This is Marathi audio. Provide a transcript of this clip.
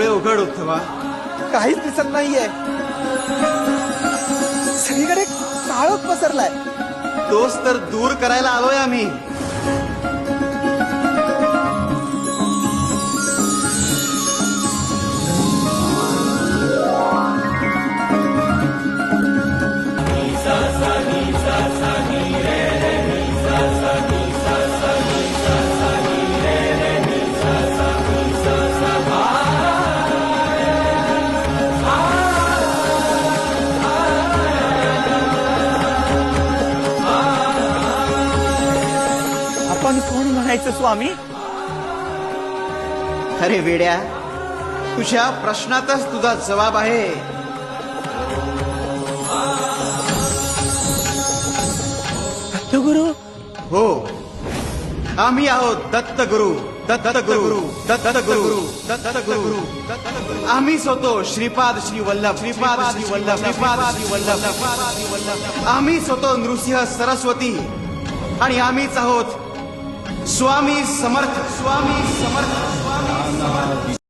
उघड उद्धवा. काहीच दिसत नाहीये. सगळीकडे काळोख पसरलाय. तोच तर दूर करायला आलोय आम्ही. आपण कोण म्हणायचं स्वामी? अरे वेड्या, तुझ्या प्रश्नातच तुझा जबाब आहे. दत्तगुरु. हो, आम्ही आहोत दत्तगुरु. दत्तगुरु. दत्तगुरु. दत्तगुरु. आम्हीच होतो श्रीपाद श्री वल्लभ. श्रीपाद श्री वल्लभ. श्रीपाद श्री वल्लभ. आम्हीच होतो नृसिंह सरस्वती. आणि आम्हीच आहोत स्वामी समर्थ. स्वामी समर्थ. स्वामी समर्थ.